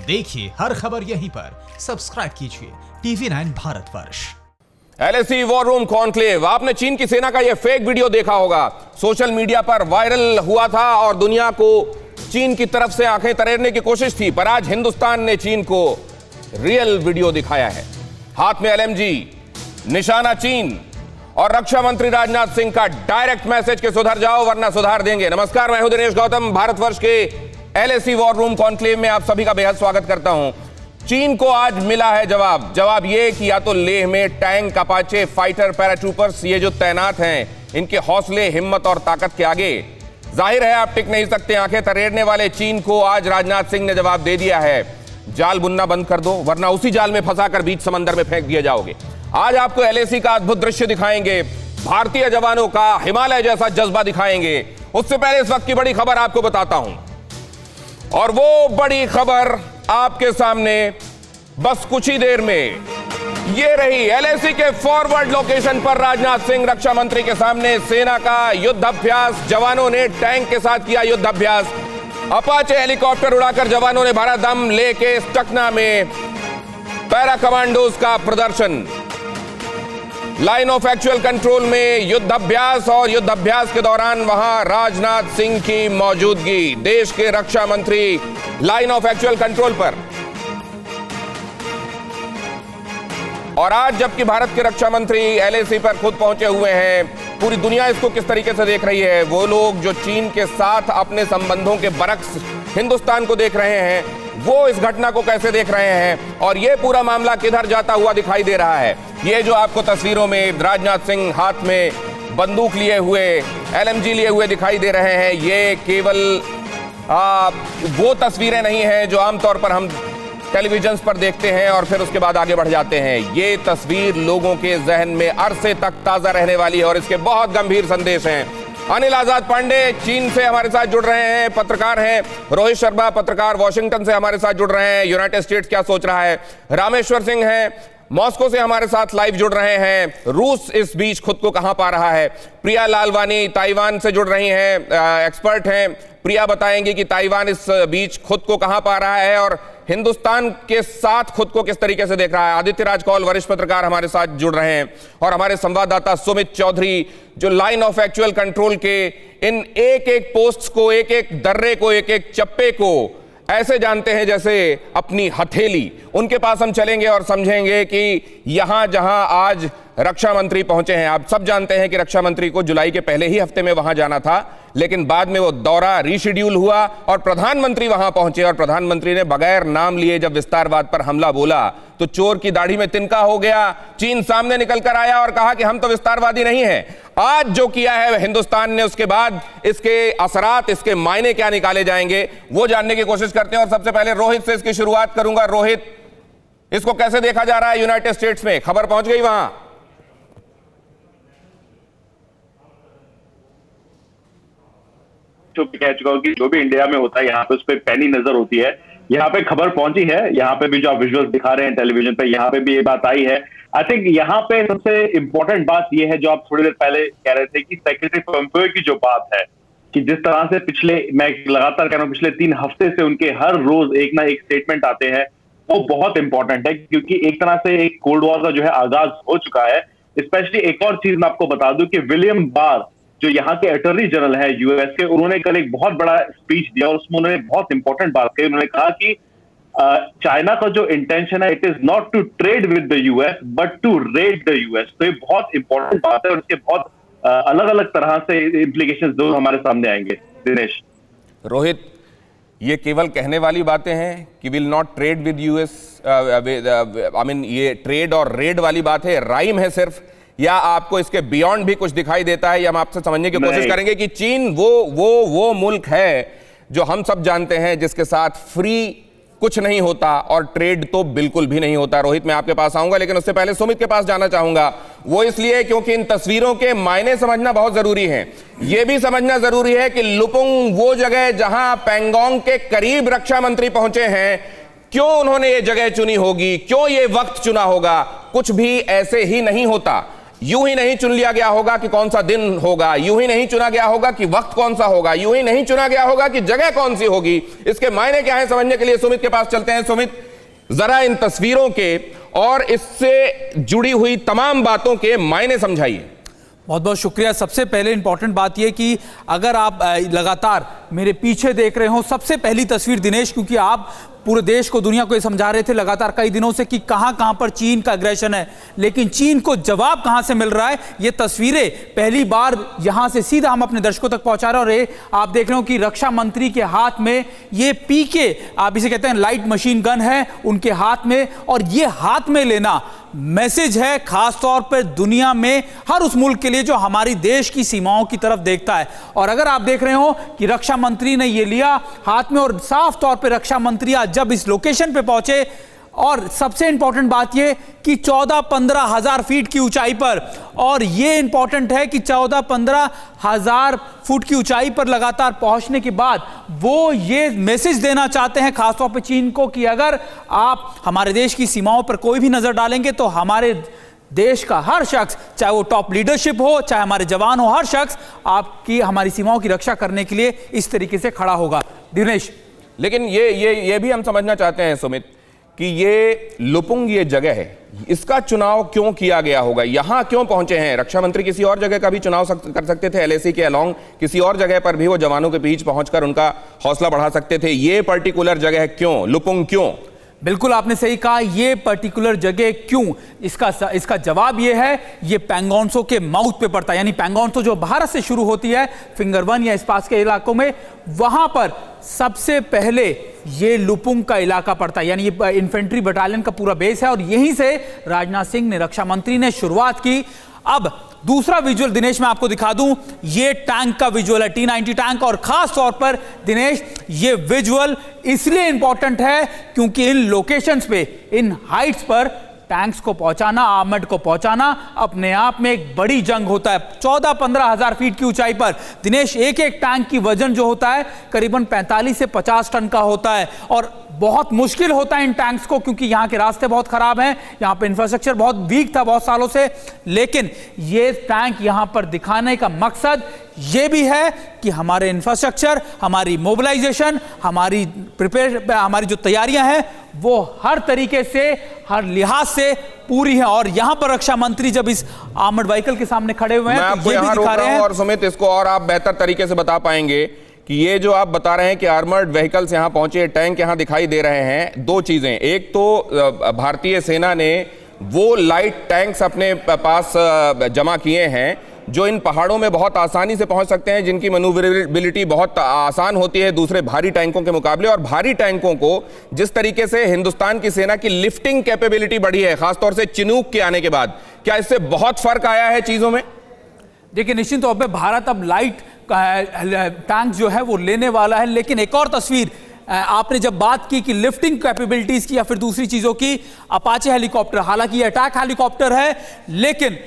देखिए हर खबर यहीं पर, सब्सक्राइब कीजिए TV9 Bharatvarsh. LSE war room conclave. आपने चीन की सेना का यह फेक वीडियो देखा होगा, सोशल मीडिया पर वायरल हुआ था और दुनिया को चीन की तरफ से आंखें तरेरने की कोशिश थी। पर आज हिंदुस्तान ने चीन को रियल वीडियो दिखाया है। हाथ में LMG, निशाना चीन और रक्षा मंत्री राजनाथ सिंह का डायरेक्ट मैसेज कि सुधर जाओ वरना सुधार देंगे। नमस्कार, मैं हूं दिनेश गौतम। भारतवर्ष के LSE वॉर रूम कॉन्क्लेव में आप सभी का बेहद स्वागत करता हूं। चीन को आज मिला है जवाब ये कि या तो लेह में टैंक, अपाचे, फाइटर, पैराट्रूपर्स ये जो तैनात हैं, इनके हौसले, हिम्मत और ताकत के आगे जाहिर है आप टिक नहीं सकते। आंखें तरेरने वाले चीन को आज राजनाथ सिंह ने जवाब दे दिया है, जाल बुनना बंद कर दो वरना उसी जाल में फंसाकर बीच समंदर में फेंक दिए जाओगे। आज आपको LSE का अद्भुत दृश्य दिखाएंगे, भारतीय जवानों का हिमालय जैसा जज्बा दिखाएंगे। उससे पहले इस वक्त की बड़ी खबर आपको बताता हूं, और वो बड़ी खबर आपके सामने बस कुछ ही देर में। ये रही LSE के फॉरवर्ड लोकेशन पर राजनाथ सिंह रक्षा मंत्री के सामने सेना का युद्धाभ्यास। जवानों ने टैंक के साथ किया युद्धाभ्यास, अपाचे हेलीकॉप्टर उड़ाकर जवानों ने भरा दम, लेके स्टकना में पैरा कमांडोज का प्रदर्शन। लाइन ऑफ एक्चुअल कंट्रोल में युद्धाभ्यास, और युद्धाभ्यास के दौरान वहां राजनाथ सिंह की मौजूदगी। देश के रक्षा मंत्री लाइन ऑफ एक्चुअल कंट्रोल पर। और आज जबकि भारत के रक्षा मंत्री LSE पर खुद पहुंचे हुए हैं, पूरी दुनिया इसको किस तरीके से देख रही है। वो लोग जो चीन के साथ अपने संबंधों के बरक्स हिंदुस्तान को देख रहे हैं, वो इस घटना को कैसे देख रहे हैं और ये पूरा मामला किधर जाता हुआ दिखाई दे रहा है। ये जो आपको तस्वीरों में राजनाथ सिंह हाथ में बंदूक लिए हुए, LMG लिए हुए दिखाई दे रहे हैं, ये केवल वो तस्वीरें नहीं हैं जो आमतौर पर हम टेलीविजन पर देखते हैं और फिर उसके बाद आगे बढ़ जाते हैं। ये तस्वीर लोगों के जहन में अरसे तक ताजा रहने वाली है और इसके बहुत गंभीर संदेश हैं। अनिल आजाद पांडे चीन से हमारे साथ जुड़ रहे हैं, पत्रकार हैं। रोहित शर्मा पत्रकार वॉशिंगटन से हमारे साथ जुड़ रहे हैं, यूनाइटेड स्टेट्स क्या सोच रहा है। रामेश्वर सिंह हैं, मॉस्को से हमारे साथ लाइव जुड़ रहे हैं, रूस इस बीच खुद को कहां पा रहा है। प्रिया लालवानी ताइवान से जुड़ रही हैं, एक्सपर्ट हैं। प्रिया बताएंगी कि ताइवान इस बीच खुद को कहां पा रहा है और हिंदुस्तान के साथ खुद को किस तरीके से देख रहा है। आदित्य राज कौल वरिष्ठ पत्रकार हमारे साथ जुड़ रहे हैं, और हमारे संवाददाता सुमित चौधरी जो लाइन ऑफ एक्चुअल कंट्रोल के इन एक एक पोस्ट्स को, एक एक दर्रे को, एक एक चप्पे को ऐसे जानते हैं जैसे अपनी हथेली। उनके पास हम चलेंगे और समझेंगे कि यहां जहां आज रक्षा मंत्री पहुंचे हैं, आप सब जानते हैं कि रक्षा मंत्री को जुलाई के पहले ही हफ्ते में वहां जाना था, लेकिन बाद में वो दौरा रीशेड्यूल हुआ और प्रधानमंत्री वहां पहुंचे। और प्रधानमंत्री ने बगैर नाम लिए जब विस्तारवाद पर हमला बोला तो चोर की दाढ़ी में तिनका हो गया। चीन सामने निकल कर आया और कहा कि हम तो विस्तारवादी नहीं हैं। आज जो किया है हिंदुस्तान ने, उसके बाद इसके असरात, इसके मायने क्या निकाले जाएंगे, वो जानने की कोशिश करते हैं। और सबसे पहले रोहित से इसकी शुरुआत करूंगा। रोहित, इसको कैसे देखा जा रहा है यूनाइटेड स्टेट्स में? खबर पहुंच गई वहां? जो कह चुका हूं कि जो भी इंडिया में होता है यहाँ पे उस पर पैनी नजर होती है। यहाँ पे खबर पहुंची है, यहाँ पे भी जो आप विजुअल्स दिखा रहे हैं टेलीविजन पे, यहाँ पे भी ये बात आई है। आई थिंक यहाँ पे सबसे इंपॉर्टेंट बात ये है जो आप थोड़ी देर पहले कह रहे थे कि सेक्रेटरी पोम्पियो की जो बात है कि जिस तरह से मैं लगातार कह रहा हूँ पिछले 3 हफ्ते से उनके हर रोज एक ना एक स्टेटमेंट आते हैं, वो बहुत इंपॉर्टेंट है क्योंकि एक तरह से एक कोल्ड वॉर का जो है आगाज हो चुका है। स्पेशली एक और चीज मैं आपको बता दूं कि विलियम बार जो यहाँ के अटॉर्नी जनरल है US के, उन्होंने कल एक बहुत बड़ा स्पीच दिया और उसमें उन्होंने बहुत इंपॉर्टेंट बात कही। उन्होंने कहा कि चाइना का जो इंटेंशन है, it is not to trade with the US but to raid the US। तो ये बहुत इंपॉर्टेंट बात है और इसके बहुत अलग अलग तरह से इम्प्लीकेशंस जो हमारे सामने आएंगे। दिनेश, रोहित, ये केवल कहने वाली बातें हैं कि will not trade with US, I mean ये ट्रेड और रेड वाली बात है, राइम है सिर्फ, या आपको इसके बियॉन्ड भी कुछ दिखाई देता है? या हम आपसे समझने की कोशिश करेंगे कि चीन वो मुल्क है जो हम सब जानते हैं जिसके साथ फ्री कुछ नहीं होता और ट्रेड तो बिल्कुल भी नहीं होता। रोहित, मैं आपके पास आऊंगा, लेकिन उससे पहले सुमित के पास जाना चाहूंगा। वो इसलिए क्योंकि इन तस्वीरों के मायने समझना बहुत जरूरी है। यह भी समझना जरूरी है कि लुपुंग वो जगह जहां पैंगोंग के करीब रक्षा मंत्री पहुंचे हैं, क्यों उन्होंने ये जगह चुनी होगी, क्यों ये वक्त चुना होगा? कुछ भी ऐसे ही नहीं होता। यूं ही नहीं चुन लिया गया होगा कि कौन सा दिन होगा, यूं ही नहीं चुना गया होगा कि वक्त कौन सा होगा, यूं ही नहीं चुना गया होगा कि जगह कौन सी होगी। इसके मायने क्या है समझने के लिए सुमित के पास चलते हैं। सुमित, जरा इन तस्वीरों के और इससे जुड़ी हुई तमाम बातों के मायने समझाइए। बहुत बहुत शुक्रिया। सबसे पहले इंपॉर्टेंट बात यह कि अगर आप लगातार मेरे पीछे देख रहे हो, सबसे पहली तस्वीर दिनेश, क्योंकि आप पूरे देश को, दुनिया को ये समझा रहे थे लगातार कई दिनों से कि कहां कहां पर चीन का अग्रेशन है, लेकिन चीन को जवाब कहां से मिल रहा है, ये तस्वीरें पहली बार यहां से सीधा हम अपने दर्शकों तक पहुंचा रहे हैं। और ये आप देख रहे हो कि रक्षा मंत्री के हाथ में ये पीके, आप इसे कहते हैं लाइट मशीन गन है उनके हाथ में, और ये हाथ में लेना मैसेज है खास तौर पर दुनिया में हर उस मुल्क के लिए जो हमारी देश की सीमाओं की तरफ देखता है। और अगर आप देख रहे हो कि रक्षा मंत्री ने ये लिया हाथ में, और साफ तौर पे रक्षा मंत्री आज जब इस लोकेशन पे पहुंचे, और सबसे इंपॉर्टेंट बात ये कि 14-15 हजार फीट की ऊंचाई पर, और ये इंपॉर्टेंट है कि 14-15 हजार फुट की ऊंचाई पर लगातार पहुंचने के बाद वो ये मैसेज देना चाहते हैं खासतौर पे चीन को कि अगर आप हमारे देश की सीमाओं पर कोई भी नजर डालेंगे तो हमारे देश का हर शख्स, चाहे वो टॉप लीडरशिप हो, चाहे हमारे जवान हो, हर शख्स आपकी हमारी सीमाओं की रक्षा करने के लिए इस तरीके से खड़ा होगा। दिनेश, लेकिन ये भी हम समझना चाहते हैं सुमित कि ये लुपुंग ये जगह है, इसका चुनाव क्यों किया गया होगा, यहां क्यों पहुंचे हैं? रक्षा मंत्री किसी और जगह का भी चुनाव कर सकते थे, एलएसी के अलोंग किसी और जगह पर भी वो जवानों के बीच पहुंचकर उनका हौसला बढ़ा सकते थे। ये पर्टिकुलर जगह क्यों, लुपुंग क्यों? बिल्कुल आपने सही कहा, ये पर्टिकुलर जगह क्यों, इसका जवाब ये है, ये पैंगोंगत्सो के माउथ पे पड़ता है। यानी पैंगोंगत्सो जो भारत से शुरू होती है फिंगर 1 या इस पास के इलाकों में, वहां पर सबसे पहले ये लुपुंग का इलाका पड़ता है। यानी ये इन्फेंट्री बटालियन का पूरा बेस है, और यहीं से राजनाथ सिंह ने, रक्षा मंत्री ने शुरुआत की। अब दूसरा विजुअल दिनेश मैं आपको दिखा दूं, ये टैंक का विजुअल है, T-90 टैंक। और खास तौर पर दिनेश ये विजुअल इसलिए इंपॉर्टेंट है क्योंकि इन लोकेशंस पे, इन हाइट्स पर टैंक्स को पहुंचाना, आर्मर्ड को पहुंचाना अपने आप में एक बड़ी जंग होता है। 14-15 हजार फीट की ऊंचाई पर दिनेश एक एक टैंक की वजन जो होता है करीबन 45 से 50 टन का होता है, और बहुत मुश्किल होता है इन टैंक्स को क्योंकि यहाँ के रास्ते बहुत खराब हैं, यहाँ पे इंफ्रास्ट्रक्चर बहुत वीक था बहुत सालों से। लेकिन ये टैंक यहाँ पर दिखाने का मकसद ये भी है कि हमारे इंफ्रास्ट्रक्चर, हमारी मोबिलाइजेशन, हमारी जो तैयारियां हैं वो हर तरीके से, हर लिहाज से पूरी है। और यहां पर रक्षा मंत्री जब इस आर्मर्ड व्हीकल के सामने खड़े हुए हैं तो ये भी दिखा रहे हैं। और सुमित, इसको और आप बेहतर तरीके से बता पाएंगे कि ये जो आप बता रहे हैं कि आर्मर्ड व्हीकल्स यहां पहुंचे, टैंक यहां दिखाई दे रहे हैं, दो चीजें। एक तो भारतीय सेना ने वो लाइट टैंक्स अपने पास जमा किए हैं जो इन पहाड़ों में बहुत आसानी से पहुंच सकते हैं, जिनकी मैन्यूवरेबिलिटी बहुत आसान होती है दूसरे भारी टैंकों के मुकाबले। और भारी टैंकों को जिस तरीके से हिंदुस्तान की सेना की लिफ्टिंग कैपेबिलिटी बढ़ी है खासतौर से चिनूक के आने के बाद, क्या इससे बहुत फर्क आया है चीजों में? देखिए निश्चित तौर पे भारत अब लाइट टैंक जो है वो लेने वाला है। लेकिन एक और तस्वीर, आपने जब बात की कि लिफ्टिंग कैपेबिलिटीज की या फिर दूसरी चीजों की, अपाचे हेलीकॉप्टर, हालांकि ये अटैक हेलीकॉप्टर है, लेकिन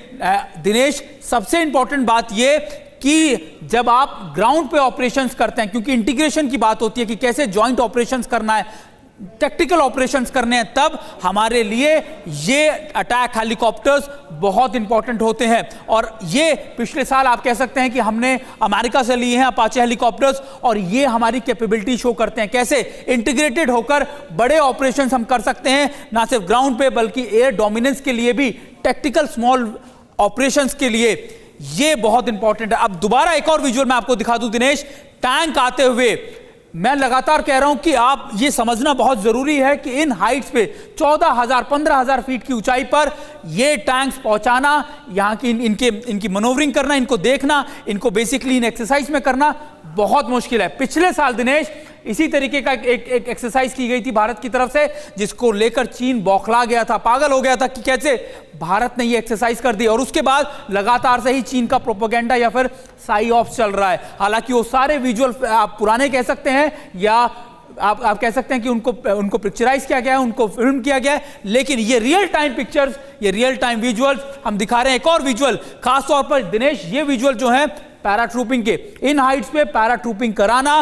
दिनेश सबसे इंपॉर्टेंट बात ये कि जब आप ग्राउंड पे ऑपरेशंस करते हैं, क्योंकि इंटीग्रेशन की बात होती है कि कैसे जॉइंट ऑपरेशंस करना है, टैक्टिकल ऑपरेशंस करने हैं, तब हमारे लिए ये अटैक हेलीकॉप्टर्स बहुत इंपॉर्टेंट होते हैं। और ये पिछले साल आप कह सकते हैं कि हमने अमेरिका से लिए हैं अपाचे हेलीकॉप्टर्स, और ये हमारी कैपेबिलिटी शो करते हैं कैसे इंटीग्रेटेड होकर बड़े ऑपरेशंस हम कर सकते हैं, ना सिर्फ ग्राउंड पे बल्कि एयर डोमिनेंस के लिए भी, टैक्टिकल स्मॉल ऑपरेशंस के लिए ये बहुत इंपॉर्टेंट है। अब दोबारा एक और विजुअल मैं आपको दिखा दूं दिनेश, टैंक आते हुए। मैं लगातार कह रहा हूं कि आप ये समझना बहुत जरूरी है कि इन हाइट्स पे 14,000-15,000 फीट की ऊंचाई पर ये टैंक्स पहुंचाना, यहाँ की इनकी मनोवरिंग करना, इनको देखना, इनको बेसिकली इन एक्सरसाइज में करना बहुत मुश्किल है। पिछले साल दिनेश इसी तरीके का एक एक्सरसाइज की गई थी भारत की तरफ से, जिसको लेकर चीन बौखला गया था, पागल हो गया था कि कैसे भारत ने ये एक्सरसाइज कर दी। और उसके बाद लगातार से ही चीन का प्रोपेगेंडा या फिर साई ऑफ चल रहा है। हालांकि वो सारे विजुअल आप पुराने कह सकते हैं या आप कह सकते हैं कि उनको पिक्चराइज किया गया है, उनको फिल्म किया गया है, लेकिन ये रियल टाइम पिक्चर्स, ये रियल टाइम विजुअल्स हम दिखा रहे हैं। एक और विजुअल खास तौर पर दिनेश, ये विजुअल जो है पैराट्रूपिंग के। इन हाइट्स पे पैराट्रूपिंग कराना,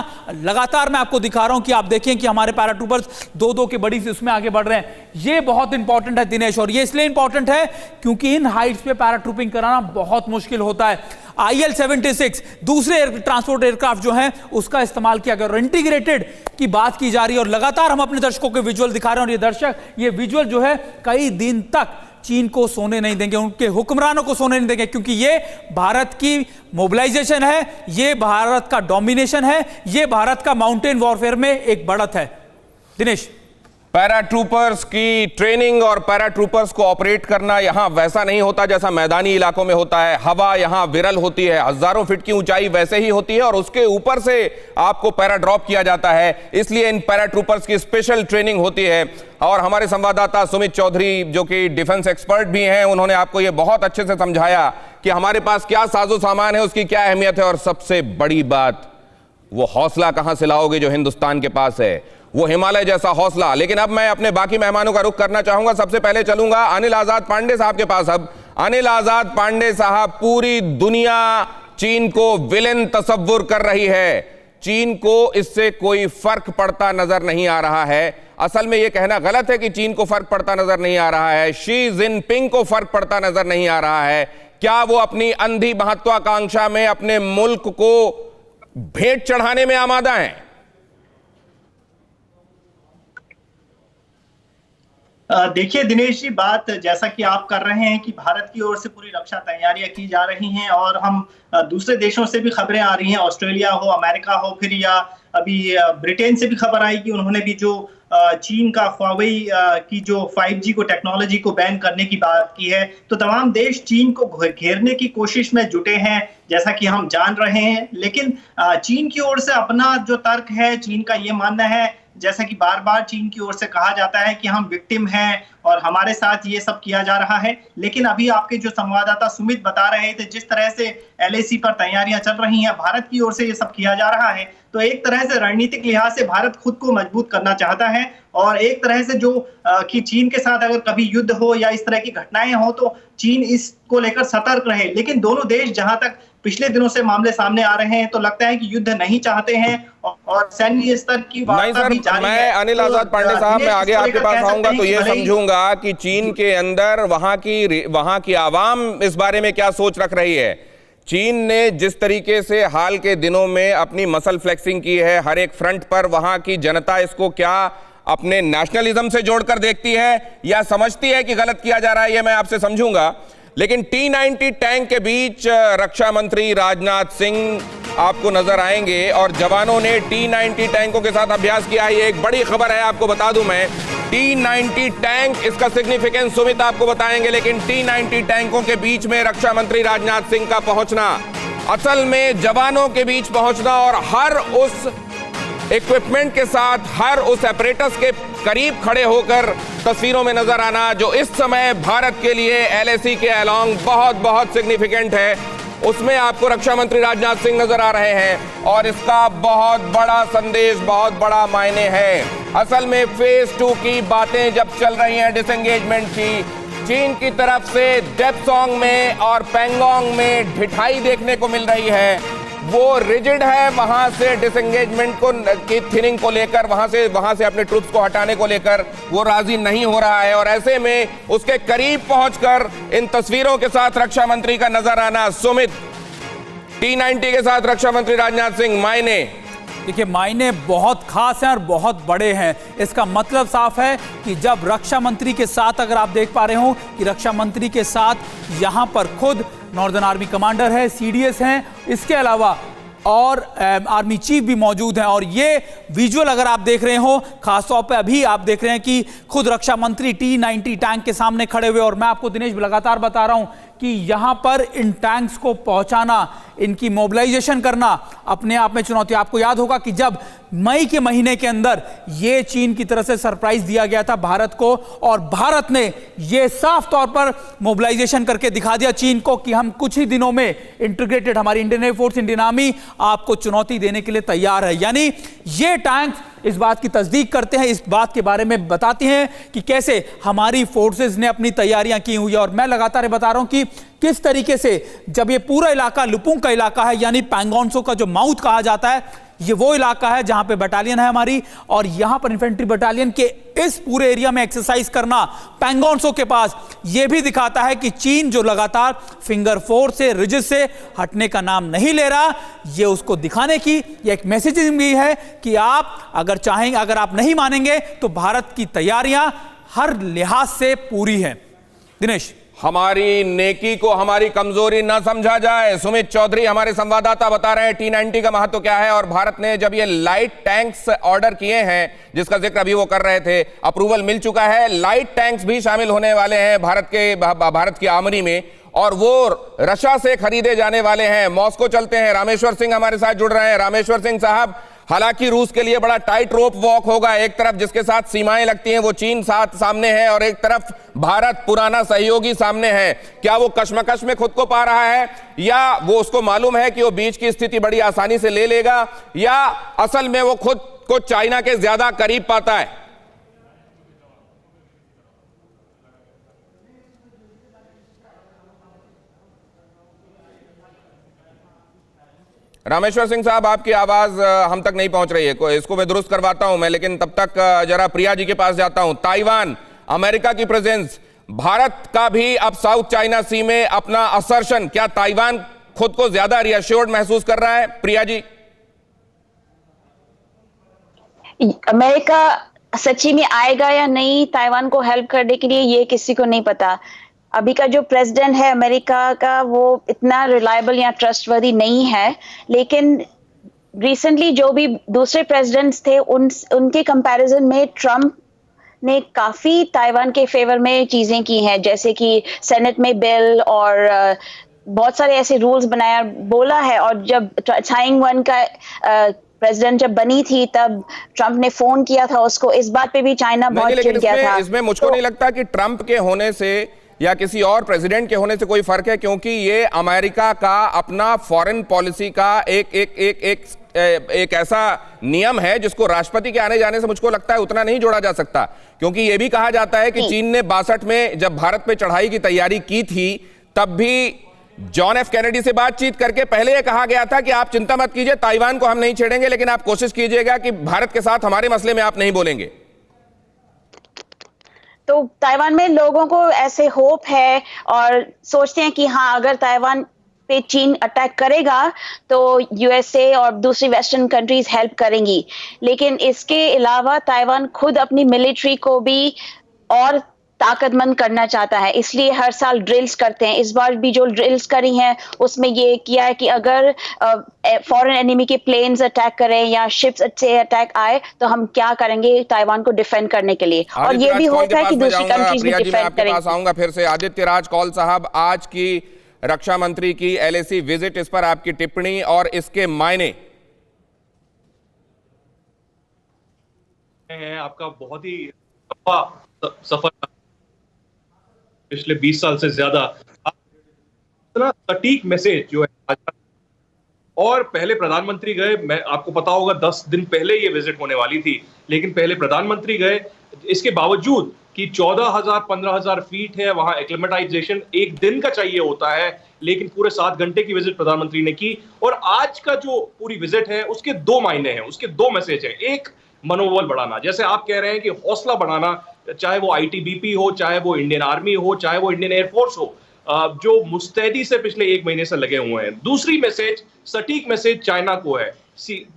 लगातार मैं आपको दिखा रहा हूं कि आप देखें कि हमारे पैराट्रूपर्स 2-2 के बड़ी से उसमें आगे बढ़ रहे हैं। ये बहुत इंपॉर्टेंट है दिनेश, और ये इसलिए इंपॉर्टेंट है क्योंकि इन हाइट्स पे पैराट्रूपिंग कराना बहुत मुश्किल होता है। IL-76 दूसरे ट्रांसपोर्ट एयरक्राफ्ट जो हैं उसका इस्तेमाल किया गया और इंटीग्रेटेड की बात की जा रही है, और लगातार हम अपने दर्शकों के विजुअल दिखा रहे हैं, और ये दर्शक ये विजुअल जो है कई दिन तक चीन को सोने नहीं देंगे, उनके हुक्मरानों को सोने नहीं देंगे, क्योंकि ये भारत की मोबिलाइजेशन है, ये भारत का डोमिनेशन है, ये भारत का माउंटेन वॉरफेयर में एक बढ़त है। दिनेश, पैराट्रूपर्स की ट्रेनिंग और पैराट्रूपर्स को ऑपरेट करना यहां वैसा नहीं होता जैसा मैदानी इलाकों में होता है। हवा यहां विरल होती है, हजारों फीट की ऊंचाई वैसे ही होती है, और उसके ऊपर से आपको पैरा ड्रॉप किया जाता है, इसलिए इन पैराट्रूपर्स की स्पेशल ट्रेनिंग होती है। और हमारे संवाददाता सुमित चौधरी, जो कि डिफेंस एक्सपर्ट भी हैं, उन्होंने आपको यह बहुत अच्छे से समझाया कि हमारे पास क्या साजो सामान है, उसकी क्या अहमियत है, और सबसे बड़ी बात, वो हौसला कहां से लाओगे जो हिंदुस्तान के पास है, वो हिमालय जैसा हौसला। लेकिन अब मैं अपने बाकी मेहमानों का रुख करना चाहूंगा। सबसे पहले चलूंगा अनिल आजाद पांडे साहब के पास। अब अनिल आजाद पांडे साहब, पूरी दुनिया चीन को विलेन तस्वुर कर रही है, चीन को इससे कोई फर्क पड़ता नजर नहीं आ रहा है। असल में यह कहना गलत है कि चीन को फर्क पड़ता नजर नहीं आ रहा है, शी जिनपिंग को फर्क पड़ता नजर नहीं आ रहा है। क्या वो अपनी अंधी महत्वाकांक्षा में अपने मुल्क को भेंट चढ़ाने में आमादा हैं? देखिए दिनेश जी, बात जैसा कि आप कर रहे हैं कि भारत की ओर से पूरी रक्षा तैयारियां की जा रही हैं, और हम दूसरे देशों से भी खबरें आ रही हैं, ऑस्ट्रेलिया हो, अमेरिका हो, फिर या अभी ब्रिटेन से भी खबर आई कि उन्होंने भी जो चीन का हुआवेई की जो 5G को टेक्नोलॉजी को बैन करने की बात की है। तो तमाम देश चीन को घेरने की कोशिश में जुटे हैं, जैसा कि हम जान रहे हैं। लेकिन चीन की ओर से अपना जो तर्क है, चीन का ये मानना है, जैसा कि बार बार चीन की ओर से कहा जाता है कि हम विक्टिम हैं और हमारे साथ ये सब किया जा रहा है। लेकिन अभी आपके जो संवाददाता सुमित बता रहे थे, जिस तरह से LAC पर तैयारियां चल रही हैं, भारत की ओर से ये सब किया जा रहा है, तो एक तरह से रणनीतिक लिहाज से भारत खुद को मजबूत करना चाहता है, और एक तरह से जो कि चीन के साथ अगर कभी युद्ध हो या इस तरह की घटनाएं हो तो चीन इसको लेकर सतर्क रहे। लेकिन दोनों देश जहां तक पिछले दिनों से मामले सामने आ रहे हैं, तो लगता है कि युद्ध नहीं चाहते हैं और सैन्य स्तर की वार्ता भी जारी है। मैं अनिल आजाद पांडे साहब, मैं आगे आपके पास आऊंगा तो ये समझूंगा कि चीन के अंदर वहां की आवाम इस बारे में क्या सोच रख रही है। चीन ने जिस तरीके से हाल के दिनों में अपनी मसल फ्लेक्सिंग की है हर एक फ्रंट पर, वहां की जनता इसको क्या अपने नेशनलिज्म से जोड़कर देखती है या समझती है कि गलत किया जा रहा है, ये मैं आपसे समझूंगा। लेकिन T-90 टैंक के बीच रक्षा मंत्री राजनाथ सिंह आपको नजर आएंगे, और जवानों ने T-90 टैंकों के साथ अभ्यास किया है। ये एक बड़ी खबर है, आपको बता दूं मैं। T-90 टैंक, इसका सिग्निफिकेंस सुमित आपको बताएंगे, लेकिन T-90 टैंकों के बीच में रक्षा मंत्री राजनाथ सिंह का पहुंचना, असल में जवानों के बीच पहुंचना और हर उस इक्विपमेंट के साथ, हर उस एपरेटस के करीब खड़े होकर तस्वीरों में नजर आना, जो इस समय भारत के लिए LAC के अलोंग बहुत बहुत सिग्निफिकेंट है, उसमें आपको रक्षा मंत्री राजनाथ सिंह नजर आ रहे हैं, और इसका बहुत बड़ा संदेश, बहुत बड़ा मायने है। असल में फेज 2 की बातें जब चल रही हैं डिसएंगेजमेंट की, चीन की तरफ से डेप्सोंग में और पैंगोंग में ढिठाई देखने को मिल रही है। वो रिजिड है वहां से डिसएंगेजमेंट को की थिनिंग को लेकर, वहां से अपने ट्रूप्स को हटाने को लेकर वो राजी नहीं हो रहा है, और ऐसे में उसके करीब पहुंचकर इन तस्वीरों के साथ रक्षा मंत्री का नजर आना। सुमित, T-90 के साथ रक्षा मंत्री राजनाथ सिंह, मायने देखिए, मायने बहुत खास हैं और बहुत बड़े हैं। इसका मतलब साफ है कि जब रक्षा मंत्री के साथ, अगर आप देख पा रहे हो कि रक्षा मंत्री के साथ यहां पर खुद नॉर्दर्न आर्मी कमांडर है, CDS हैं, इसके अलावा और आर्मी चीफ भी मौजूद हैं, और ये विजुअल अगर आप देख रहे हो, खासतौर पे अभी आप देख रहे हैं कि खुद रक्षा मंत्री T-90 टैंक के सामने खड़े हुए, और मैं आपको दिनेश लगातार बता रहा हूं कि यहां पर इन टैंक्स को पहुंचाना, इनकी मोबिलाइजेशन करना अपने आप में चुनौती। आपको याद होगा कि जब मई के महीने के अंदर ये चीन की तरफ से सरप्राइज दिया गया था भारत को, और भारत ने ये साफ तौर पर मोबिलाइजेशन करके दिखा दिया चीन को कि हम कुछ ही दिनों में इंटीग्रेटेड, हमारी इंडियन एयरफोर्स, इंडियन आर्मी आपको चुनौती देने के लिए तैयार है। यानी ये टैंक इस बात की तस्दीक करते हैं, इस बात के बारे में बताते हैं कि कैसे हमारी फोर्सेस ने अपनी तैयारियां की हुई है। और मैं लगातार बता रहा हूं कि किस तरीके से जब ये पूरा इलाका लुपुंग का इलाका है, यानी पैंगोंगसो का जो माउथ कहा जाता है, ये वो इलाका है जहां पे बटालियन है हमारी, और यहां पर इन्फेंट्री बटालियन के इस पूरे एरिया में एक्सरसाइज करना पैंगोंगसो के पास ये भी दिखाता है कि चीन जो लगातार फिंगर 4 से रिजिस से हटने का नाम नहीं ले रहा, ये उसको दिखाने की ये एक मैसेजिंग भी है कि आप अगर चाहेंगे, अगर आप नहीं मानेंगे तो भारत की तैयारियां हर लिहाज से पूरी है। दिनेश, हमारी नेकी को हमारी कमजोरी ना समझा जाए। सुमित चौधरी हमारे संवाददाता बता रहे हैं T-90 का महत्व क्या है, और भारत ने जब ये लाइट टैंक्स ऑर्डर किए हैं जिसका जिक्र अभी वो कर रहे थे, अप्रूवल मिल चुका है, लाइट टैंक्स भी शामिल होने वाले हैं भारत की आमरी में, और वो रशिया से खरीदे जाने वाले हैं। मॉस्को चलते हैं, रामेश्वर सिंह हमारे साथ जुड़ रहे हैं। रामेश्वर सिंह साहब, हालांकि रूस के लिए बड़ा टाइट रोप वॉक होगा, एक तरफ जिसके साथ सीमाएं लगती हैं वो चीन सामने है, और एक तरफ भारत पुराना सहयोगी सामने है। क्या वो कश्मकश में खुद को पा रहा है, या वो उसको मालूम है कि वो बीच की स्थिति बड़ी आसानी से ले लेगा, या असल में वो खुद को चाइना के ज्यादा करीब पाता है? रामेश्वर सिंह साहब, आपकी आवाज हम तक नहीं पहुंच रही है, इसको मैं दुरुस्त करवाता हूं मैं, लेकिन तब तक जरा प्रिया जी के पास जाता हूं। ताइवान, अमेरिका की प्रेजेंस, भारत का भी अब साउथ चाइना सी में अपना असर्शन, क्या ताइवान खुद को ज्यादा रिएश्योर्ड महसूस कर रहा है? प्रिया जी, अमेरिका सच्ची में आएगा या नहीं ताइवान को हेल्प करने के लिए, ये किसी को नहीं पता। अभी का जो प्रेसिडेंट है अमेरिका का, वो इतना रिलायबल या ट्रस्टवर्दी नहीं है, लेकिन रिसेंटली जो भी दूसरे प्रेसिडेंट्स थे उनके कंपैरिजन में ट्रम्प ने काफी ताइवान के फेवर में चीजें की हैं, जैसे कि सेनेट में बिल और बहुत सारे ऐसे रूल्स बनाया बोला है। और जब चाई इंग-वन का प्रेसिडेंट जब बनी थी तब ट्रम्प ने फोन किया था उसको, इस बात पे भी चाइना बहुत चिढ़ गया था। इसमें मुझको नहीं लगता कि ट्रम्प के होने से या किसी और प्रेसिडेंट के होने से कोई फर्क है, क्योंकि ये अमेरिका का अपना फॉरेन पॉलिसी का एक ऐसा नियम है जिसको राष्ट्रपति के आने जाने से मुझको लगता है उतना नहीं जोड़ा जा सकता। क्योंकि ये भी कहा जाता है कि चीन ने 62 में जब भारत पे चढ़ाई की तैयारी की थी, तब भी जॉन एफ कैनेडी से बातचीत करके पहले यह कहा गया था कि आप चिंता मत कीजिए, ताइवान को हम नहीं छेड़ेंगे, लेकिन आप कोशिश कीजिएगा कि भारत के साथ हमारे मसले में आप नहीं बोलेंगे। तो ताइवान में लोगों को ऐसे होप है और सोचते हैं कि हाँ, अगर ताइवान पे चीन अटैक करेगा तो यूएसए और दूसरी वेस्टर्न कंट्रीज हेल्प करेंगी। लेकिन इसके अलावा ताइवान खुद अपनी मिलिट्री को भी और ताकतमंद करना चाहता है, इसलिए हर साल ड्रिल्स करते हैं। इस बार भी जो ड्रिल्स करी हैं उसमें ये किया है कि अगर फॉरेन एनिमी के प्लेन्स अटैक करें या शिप्स से अटैक आए तो हम क्या करेंगे ताइवान को डिफेंड करने के लिए, और ये भी होता है कि दूसरी कंट्रीज भी डिफेंड करेंगे। आऊंगा फिर से आदित्य राज कौल साहब, आज की रक्षा मंत्री की एलएसी विजिट, इस पर आपकी टिप्पणी और इसके मायने। आपका बहुत ही लंबा सफर पिछले 20 साल से ज्यादा, इतना सटीक मैसेज जो है। और पहले प्रधानमंत्री गए, मैं आपको पता होगा 10 दिन पहले ये विजिट होने वाली थी, लेकिन पहले प्रधानमंत्री गए, इसके बावजूद कि 14,000-15,000 फीट है वहां एक्लेमेटाइजेशन एक दिन का चाहिए होता है, लेकिन पूरे 7 घंटे की विजिट प्रधानमंत्री ने की। और आज का जो पूरी विजिट है उसके 2 मायने हैं, उसके 2 मैसेज हैं। एक, मनोबल बढ़ाना, जैसे आप कह रहे हैं कि हौसला बढ़ाना, चाहे वो आईटीबीपी हो, चाहे वो इंडियन आर्मी हो, चाहे वो इंडियन एयरफोर्स हो, जो मुस्तैदी से पिछले 1 महीने से लगे हुए हैं। दूसरी मैसेज, सटीक मैसेज चाइना को है,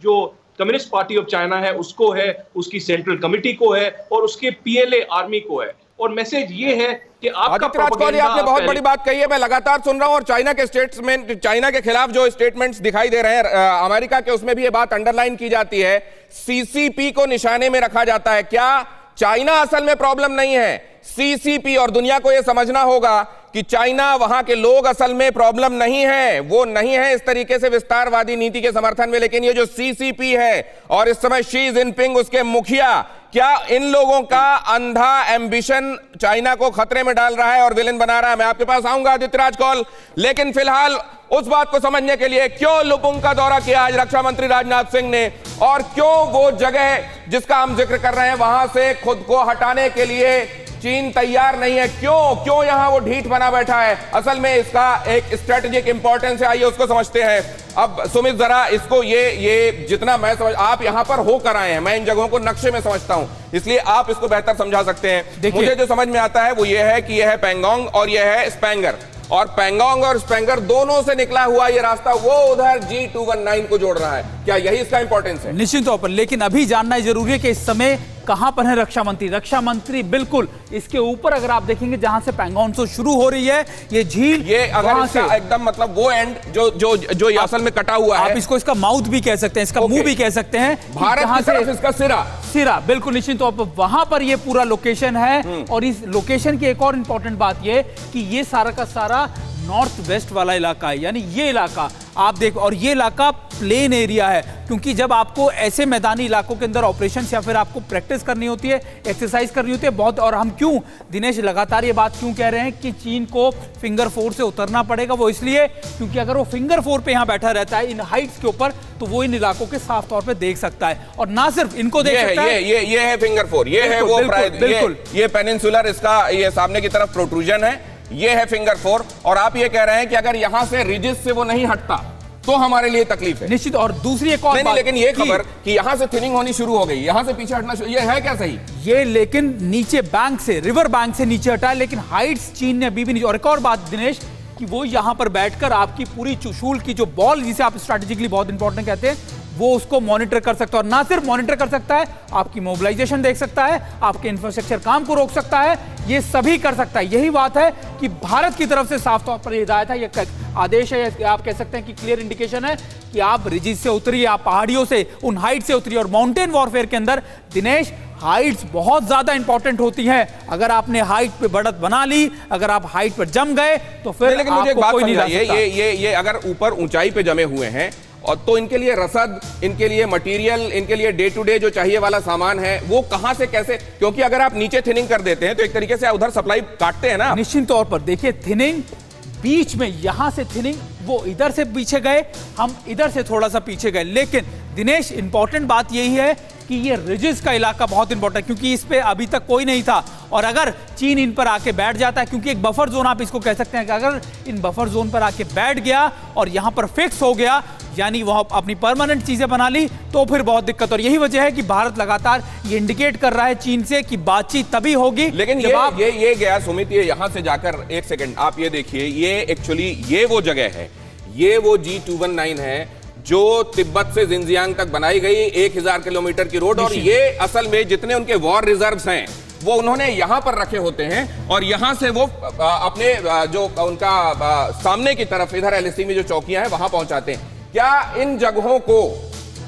जो कम्युनिस्ट पार्टी ऑफ चाइना है उसको है, उसकी सेंट्रल कमिटी को है और उसके पीएलए आर्मी को है। और मैसेज ये है कि आपका प्रोपेगेंडा, आपने बहुत बड़ी बात कही है, मैं लगातार सुन रहा हूं, और चाइना के स्टेटमेंट, चाइना के खिलाफ जो स्टेटमेंट्स दिखाई दे रहे हैं अमेरिका के, उसमें भी ये बात अंडरलाइन की जाती है, सीसीपी को निशाने में रखा जाता है। क्या चाइना असल में प्रॉब्लम नहीं है, सीसीपी? और दुनिया को यह समझना होगा कि चाइना, वहां के लोग असल में प्रॉब्लम नहीं है, वो नहीं है इस तरीके से विस्तारवादी नीति के समर्थन में, लेकिन ये जो सीसीपी है और इस समय शी जिनपिंग उसके मुखिया, क्या इन लोगों का अंधा एम्बिशन चाइना को खतरे में डाल रहा है और विलेन बना रहा है? मैं आपके पास आऊंगा आदित्यराज कौल, लेकिन फिलहाल उस बात को समझने के लिए क्यों लुपुंग का दौरा किया आज रक्षा मंत्री राजनाथ सिंह ने, और क्यों वो जगह जिसका हम जिक्र कर रहे हैं वहां से खुद को हटाने के लिए चीन तैयार नहीं है, क्यों यहां वो ढीठ बना बैठा है? असल में इसका एक स्ट्रेटेजिक इंपॉर्टेंस है, आइए उसको समझते हैं। अब सुमित जरा इसको ये जितना मैं समझ, आप यहां पर होकर आए हैं, मैं इन जगहों को नक्शे में समझता हूं, इसलिए आप इसको बेहतर समझा सकते हैं। मुझे जो समझ में आता है वो ये है कि यह है पैंगोंग और यह है स्पेंगर, और पैंगोंग और स्पेंगर दोनों से निकला हुआ ये रास्ता वो उधर G219 को जोड़ रहा है। क्या यही इसका इंपॉर्टेंस है? निश्चित तौर पर, लेकिन अभी जानना जरूरी है कि इस समय कहां पर है रक्षा मंत्री। रक्षा मंत्री बिल्कुल इसके ऊपर, अगर आप देखेंगे जहां से पैंगोंग से शुरू हो रही है ये झील, ये अगर इसका एकदम मतलब वो एंड जो ये असल में कटा हुआ है, आप इसको इसका माउथ भी कह सकते हैं, इसका मुंह भी कह सकते हैं, भारत की तरफ इसका सिरा बिल्कुल निश्चित तौर पर वहां पर ये पूरा लोकेशन है। और इस लोकेशन की एक और इंपॉर्टेंट बात ये कि ये सारा का सारा नॉर्थ वेस्ट वाला इलाका है, यानी ये इलाका आप देखो, और ये इलाका प्लेन एरिया है, क्योंकि जब आपको ऐसे मैदानी इलाकों के अंदर ऑपरेशन या फिर आपको प्रैक्टिस करनी होती है, एक्सरसाइज करनी होती है बहुत। और हम क्यों दिनेश लगातार ये बात क्यों कह रहे हैं कि चीन को फिंगर 4 से उतरना पड़ेगा, वो इसलिए क्योंकि अगर वो फिंगर 4 पे यहाँ बैठा रहता है इन हाइट्स के ऊपर, तो वो इन इलाकों के साफ तौर पर देख सकता है, और ना सिर्फ इनको देख सकता है, ये है फिंगर 4, ये है वो बिल्कुल ये पेनिनसुलर, इसका ये सामने की तरफ प्रोट्रूजन है, ये है फिंगर 4। और आप ये कह रहे हैं कि अगर यहां से रिजिस से वो नहीं हटता तो हमारे लिए तकलीफ है। निश्चित। और दूसरी एक और बात, लेकिन ये खबर कि यहां से थिनिंग होनी शुरू हो गई, यहां से पीछे हटना, ये है क्या सही? ये लेकिन नीचे बैंक से, रिवर बैंक से नीचे हटा है, लेकिन हाइट्स चीन ने अभी भी नीचे। और एक और बात दिनेश, कि वो यहां पर बैठकर आपकी पूरी चुशूल की जो बॉल, जिसे आप स्ट्रैटेजिकली बहुत इंपॉर्टेंट कहते हैं, वो उसको मॉनिटर कर सकता है। और ना सिर्फ मॉनिटर कर सकता है, आपकी मोबिलाइजेशन देख सकता है, आपके इंफ्रास्ट्रक्चर काम को रोक सकता है, ये सभी कर सकता है। यही बात है कि भारत की तरफ से साफ तौर पर हिदायत है, ये आदेश है, आप कह सकते हैं कि क्लियर इंडिकेशन है कि आप रिजिस से उतरिए, आप पहाड़ियों से, उन हाइट से उतरिए। और माउंटेन वॉरफेयर के अंदर दिनेश हाइट्स बहुत ज्यादा इंपॉर्टेंट होती हैं। अगर आपने हाइट पे बढ़त बना ली, अगर आप हाइट पर जम गए तो फिर लेकिन मुझे एक बात समझाइए, ये अगर ऊपर ऊंचाई पे जमे हुए हैं और तो इनके लिए रसद, इनके लिए मटेरियल, इनके लिए डे टू डे जो चाहिए वाला सामान है वो कहां से कैसे, क्योंकि अगर आप नीचे थिनिंग कर देते हैं तो एक तरीके से उधर सप्लाई काटते हैं ना। निश्चित तौर पर देखिए, थिनिंग बीच में, यहां से थिनिंग, वो इधर से पीछे गए, हम इधर से थोड़ा सा पीछे गए। लेकिन दिनेश इंपॉर्टेंट बात यही है कि ये रिजिस का इलाका बहुत इंपॉर्टेंट है, क्योंकि इस पे अभी तक कोई नहीं था, और अगर चीन इन पर आके बैठ जाता है, क्योंकि एक बफर जोन आप इसको कह सकते हैं, कि अगर इन बफर जोन पर आके बैठ गया और यहां पर फिक्स हो गया, यानी वह अपनी परमानेंट चीजें बना ली, तो फिर बहुत दिक्कत। और यही वजह है कि भारत लगातार ये इंडिकेट कर रहा है चीन से कि बातचीत तभी होगी। लेकिन ये गया सुमित, ये यहां से जाकर, एक सेकंड आप ये देखिए, ये एक्चुअली ये वो जगह है, ये वो G219 है जो तिब्बत से जिंजियांग तक बनाई गई 1000 किलोमीटर की रोड, और ये असल में जितने उनके वॉर रिजर्व्स हैं वो उन्होंने यहां पर रखे होते हैं, और यहां से वो अपने जो उनका सामने की तरफ इधर LAC में जो चौकियां हैं वहां पहुंचाते हैं। क्या इन जगहों को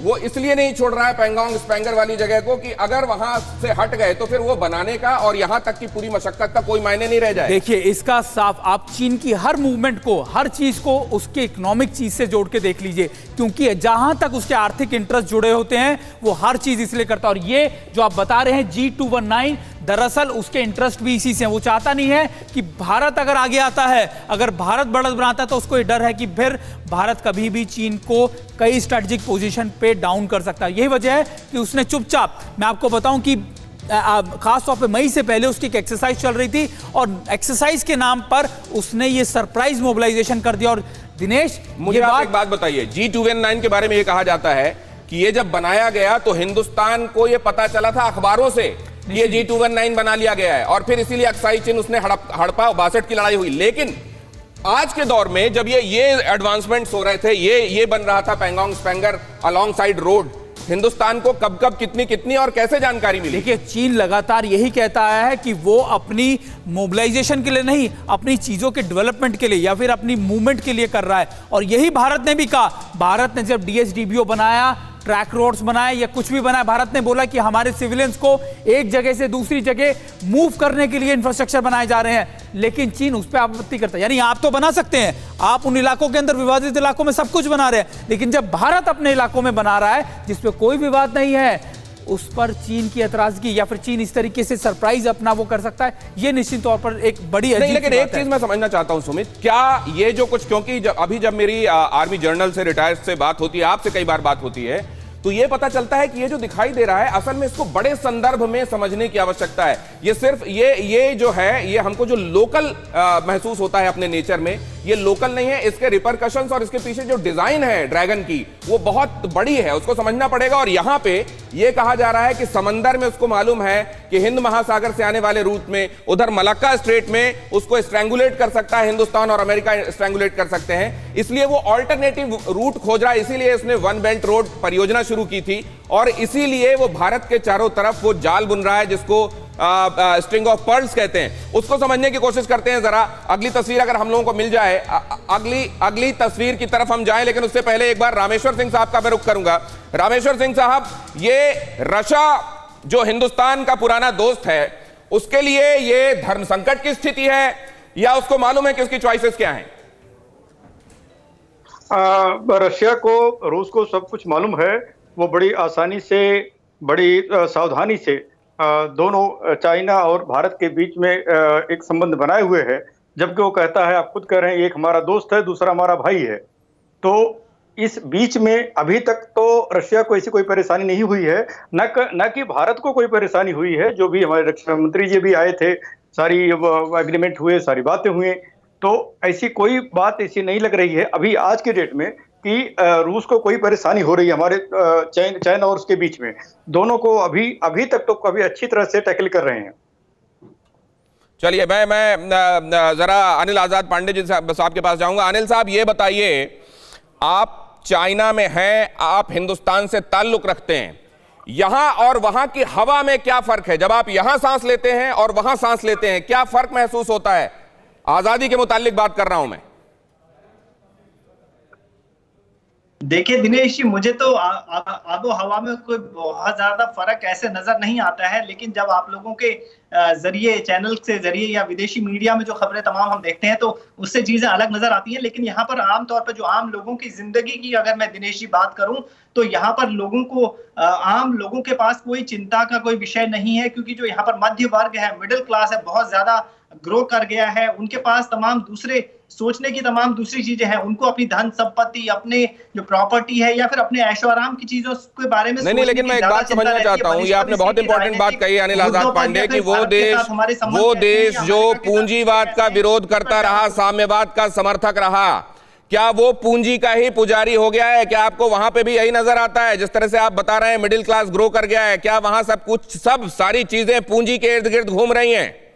वो इसलिए नहीं छोड़ रहा है, पैंगोंग स्पेंगर वाली जगह को, कि अगर वहां से हट गए तो फिर वो बनाने का और यहां तक की पूरी मशक्कत का कोई मायने नहीं रह जाए? देखिए, इसका साफ आप चीन की हर मूवमेंट को, हर चीज को उसके इकोनॉमिक चीज से जोड़ के देख लीजिए, क्योंकि जहां तक उसके आर्थिक इंटरेस्ट जुड़े होते हैं वो हर चीज इसलिए करता है। और ये जो आप बता रहे हैं G219, दरअसल उसके इंटरेस्ट भी इसी से हैं। वो चाहता नहीं है कि भारत अगर आगे आता है, अगर भारत बढ़त बनाता है, तो उसको ये डर है कि फिर भारत कभी भी चीन को कई स्ट्रेटेजिक पोजीशन पे डाउन कर सकता है। यही वजह है कि उसने चुपचाप, मैं आपको बताऊं कि खास तौर पे मई से पहले उसकी एक एक्सरसाइज चल रही थी, और एक्सरसाइज के नाम पर उसने ये सरप्राइज मोबिलाइजेशन कर दिया। और दिनेश, मुझे आप एक बात बताइए, G219 के बारे में ये कहा जाता है कि ये जब बनाया गया तो हिंदुस्तान को ये पता चला था अखबारों से, ये G219 बना लिया गया है, और फिर इसीलिए अक्साई चीन उसने हड़पा, 62 की लड़ाई हुई। लेकिन आज के दौर में जब ये एडवांसमेंट्स हो रहे थे, ये बन रहा था Pangong Spanggur along side road, Hindustan को कब कब कितनी और कैसे जानकारी मिली? देखिए, चीन लगातार यही कहता है कि वो अपनी मोबिलाइजेशन के लिए नहीं, अपनी चीजों के डेवलपमेंट के लिए या फिर अपनी मूवमेंट के लिए कर रहा है। और यही भारत ने भी कहा। भारत ने जब DSDBO बनाया ट्रैक रोड्स बनाए या कुछ भी बनाए। भारत ने बोला कि हमारे सिविलियंस को एक जगह से दूसरी जगह मूव करने के लिए इंफ्रास्ट्रक्चर बनाए जा रहे हैं, लेकिन चीन उस पर आपत्ति करता है। यानी आप तो बना सकते हैं, आप उन इलाकों के अंदर, विवादित इलाकों में सब कुछ बना रहे हैं, लेकिन जब भारत अपने इलाकों में बना रहा है जिसपे कोई विवाद नहीं है, उस पर चीन की एतराजगी या फिर चीन इस तरीके से सरप्राइज अपना वो कर सकता है, ये निश्चित तौर पर एक बड़ी नहीं, लेकिन एक चीज मैं समझना चाहता हूं सुमित, क्या ये जो कुछ, क्योंकि जब मेरी आर्मी जर्नल से, रिटायर्ड से बात होती है, आपसे कई बार बात होती है, तो ये पता चलता है कि ये जो दिखाई दे रहा है असल में इसको बड़े संदर्भ में समझने की आवश्यकता है। ये सिर्फ ये जो है, ये हमको जो लोकल महसूस होता है अपने नेचर में, ये लोकल नहीं है। इसके रिपरकशंस और इसके पीछे जो डिजाइन है ड्रैगन की, वो बहुत बड़ी है, उसको समझना पड़ेगा। और यहां पे ये कहा जा रहा है कि समंदर में उसको मालूम है कि हिंद महासागर से आने वाले रूट में, उधर मलक्का स्ट्रेट में उसको स्ट्रैंगुलेट कर सकता है, हिंदुस्तान और अमेरिका स्ट्रैंगुलेट कर सकते हैं, इसलिए वो ऑल्टरनेटिव रूट खोज रहा है। इसीलिए उसने वन बेल्ट रोड परियोजना शुरू की थी और इसीलिए वो भारत के चारों तरफ वो जाल बुन रहा है जिसको स्ट्रिंग ऑफ पर्ल्स कहते हैं। उसको समझने की कोशिश करते हैं। जरा अगली तस्वीर अगर हम लोगों को मिल जाए, अगली तस्वीर की तरफ हम जाएं, लेकिन उससे पहले एक बार रामेश्वर सिंह साहब का मैं रुख करूंगा। रामेश्वर सिंह साहब, ये रशिया जो हिंदुस्तान का पुराना दोस्त है, उसके लिए ये धर्म संकट की स्थिति है या उसको मालूम है कि उसकी चॉइसेस क्या हैं? रशिया को, रूस को सब कुछ मालूम है। वो बड़ी आसानी से, बड़ी सावधानी से दोनों चाइना और भारत के बीच में एक संबंध बनाए हुए है। जबकि वो कहता है, आप खुद कह रहे हैं, एक हमारा दोस्त है, दूसरा हमारा भाई है। तो इस बीच में अभी तक तो रशिया को ऐसी कोई परेशानी नहीं हुई है, न कि भारत को कोई परेशानी हुई है। जो भी हमारे रक्षा मंत्री जी भी आए थे, सारी एग्रीमेंट हुए, सारी बातें हुई, तो ऐसी कोई बात ऐसी नहीं लग रही है अभी आज के डेट में कि रूस को कोई परेशानी हो रही है हमारे चाइना और उसके बीच में। दोनों को अभी तक तो कभी अच्छी तरह से टैकल कर रहे हैं। चलिए, मैं जरा अनिल आजाद पांडे जी साहब के पास जाऊंगा। अनिल साहब, ये बताइए, आप चाइना में हैं, आप हिंदुस्तान से ताल्लुक रखते हैं, यहां और वहां की हवा में क्या फर्क है? जब आप यहां सांस लेते हैं और वहां सांस लेते हैं, क्या फर्क महसूस होता है? आजादी के मुतालिक बात कर रहा हूं मैं। देखिए दिनेश जी, मुझे तो आबो हवा में कोई बहुत ज्यादा फर्क ऐसे नजर नहीं आता है, लेकिन जब आप लोगों के जरिए, चैनल से जरिए या विदेशी मीडिया में जो खबरें तमाम हम देखते हैं, तो उससे चीजें अलग नजर आती हैं। लेकिन यहाँ पर आमतौर पर जो आम लोगों की जिंदगी की अगर मैं दिनेश जी बात करूं, तो यहाँ पर लोगों को, आम लोगों के पास कोई चिंता का कोई विषय नहीं है, क्योंकि जो यहाँ पर मध्य वर्ग है, मिडिल क्लास है, बहुत ज्यादा ग्रो कर गया है। उनके पास तमाम दूसरे सोचने की तमाम दूसरी चीजें हैं। उनको अपनी धन संपत्ति, अपने जो प्रॉपर्टी है या फिर अपने ऐशो आराम की चीजों के बारे में नहीं, लेकिन मैं एक बात समझना चाहता हूं, ये आपने बहुत इंपॉर्टेंट बात कही अनिल आजाद पांडे की, वो देश जो पूंजीवाद का विरोध करता रहा, साम्यवाद का समर्थक रहा, क्या वो पूंजी का ही पुजारी हो गया है? क्या आपको वहां पे भी यही नजर आता है? जिस तरह से आप बता रहे हैं मिडिल क्लास ग्रो कर गया है, क्या वहां सब सारी चीजें पूंजी के इर्द गिर्द घूम रही हैं?